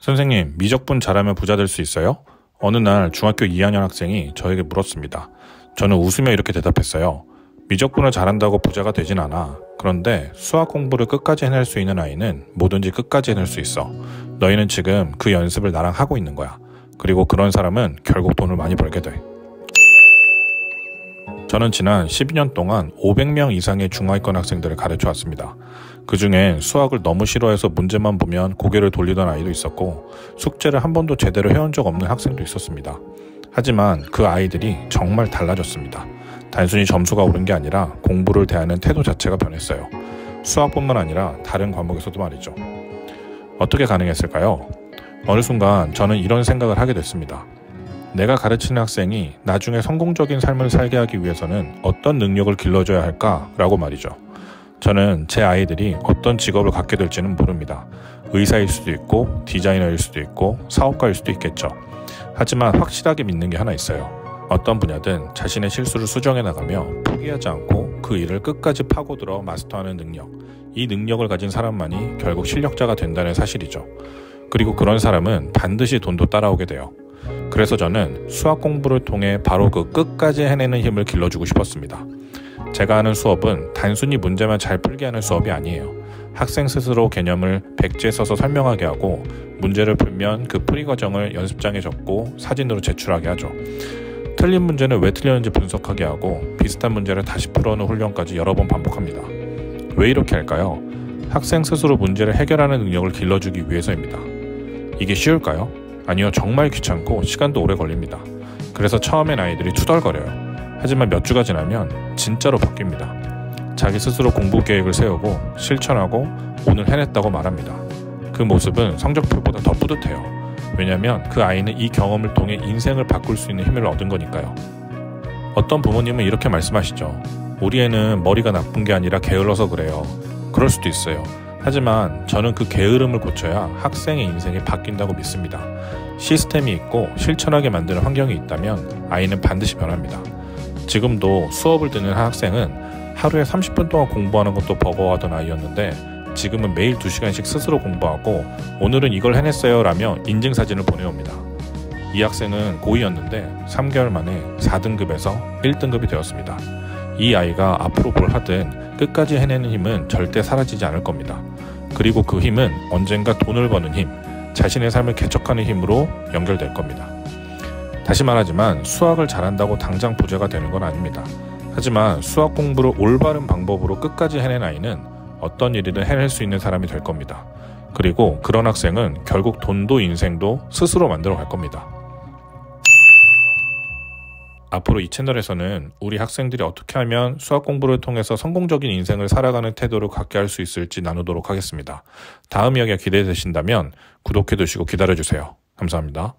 선생님, 미적분 잘하면 부자 될 수 있어요? 어느 날 중학교 2학년 학생이 저에게 물었습니다. 저는 웃으며 이렇게 대답했어요. 미적분을 잘한다고 부자가 되진 않아. 그런데 수학 공부를 끝까지 해낼 수 있는 아이는 뭐든지 끝까지 해낼 수 있어. 너희는 지금 그 연습을 나랑 하고 있는 거야. 그리고 그런 사람은 결국 돈을 많이 벌게 돼. 저는 지난 12년 동안 500명 이상의 중하위권 학생들을 가르쳐 왔습니다. 그 중엔 수학을 너무 싫어해서 문제만 보면 고개를 돌리던 아이도 있었고 숙제를 한 번도 제대로 해온 적 없는 학생도 있었습니다. 하지만 그 아이들이 정말 달라졌습니다. 단순히 점수가 오른 게 아니라 공부를 대하는 태도 자체가 변했어요. 수학뿐만 아니라 다른 과목에서도 말이죠. 어떻게 가능했을까요? 어느 순간 저는 이런 생각을 하게 됐습니다. 내가 가르치는 학생이 나중에 성공적인 삶을 살게 하기 위해서는 어떤 능력을 길러줘야 할까라고 말이죠. 저는 제 아이들이 어떤 직업을 갖게 될지는 모릅니다. 의사일 수도 있고 디자이너일 수도 있고 사업가일 수도 있겠죠. 하지만 확실하게 믿는 게 하나 있어요. 어떤 분야든 자신의 실수를 수정해 나가며 포기하지 않고 그 일을 끝까지 파고들어 마스터하는 능력. 이 능력을 가진 사람만이 결국 실력자가 된다는 사실이죠. 그리고 그런 사람은 반드시 돈도 따라오게 돼요. 그래서 저는 수학 공부를 통해 바로 그 끝까지 해내는 힘을 길러주고 싶었습니다. 제가 하는 수업은 단순히 문제만 잘 풀게 하는 수업이 아니에요. 학생 스스로 개념을 백지에 써서 설명하게 하고 문제를 풀면 그 풀이 과정을 연습장에 적고 사진으로 제출하게 하죠. 틀린 문제는 왜 틀렸는지 분석하게 하고 비슷한 문제를 다시 풀어오는 훈련까지 여러 번 반복합니다. 왜 이렇게 할까요? 학생 스스로 문제를 해결하는 능력을 길러주기 위해서입니다. 이게 쉬울까요? 아니요, 정말 귀찮고 시간도 오래 걸립니다. 그래서 처음엔 아이들이 투덜거려요. 하지만 몇 주가 지나면 진짜로 바뀝니다. 자기 스스로 공부 계획을 세우고 실천하고 오늘 해냈다고 말합니다. 그 모습은 성적표보다 더 뿌듯해요. 왜냐하면 그 아이는 이 경험을 통해 인생을 바꿀 수 있는 힘을 얻은 거니까요. 어떤 부모님은 이렇게 말씀하시죠. 우리 애는 머리가 나쁜 게 아니라 게을러서 그래요. 그럴 수도 있어요. 하지만 저는 그 게으름을 고쳐야 학생의 인생이 바뀐다고 믿습니다. 시스템이 있고 실천하게 만드는 환경이 있다면 아이는 반드시 변합니다. 지금도 수업을 듣는 한 학생은 하루에 30분 동안 공부하는 것도 버거워하던 아이였는데 지금은 매일 2시간씩 스스로 공부하고 오늘은 이걸 해냈어요 라며 인증사진을 보내옵니다. 이 학생은 고2였는데 3개월 만에 4등급에서 1등급이 되었습니다. 이 아이가 앞으로 뭘 하든 끝까지 해내는 힘은 절대 사라지지 않을 겁니다. 그리고 그 힘은 언젠가 돈을 버는 힘, 자신의 삶을 개척하는 힘으로 연결될 겁니다. 다시 말하지만 수학을 잘한다고 당장 부자가 되는 건 아닙니다. 하지만 수학 공부를 올바른 방법으로 끝까지 해낸 아이는 어떤 일이든 해낼 수 있는 사람이 될 겁니다. 그리고 그런 학생은 결국 돈도 인생도 스스로 만들어 갈 겁니다. 앞으로 이 채널에서는 우리 학생들이 어떻게 하면 수학 공부를 통해서 성공적인 인생을 살아가는 태도를 갖게 할 수 있을지 나누도록 하겠습니다. 다음 이야기가 기대되신다면 구독해 두시고 기다려주세요. 감사합니다.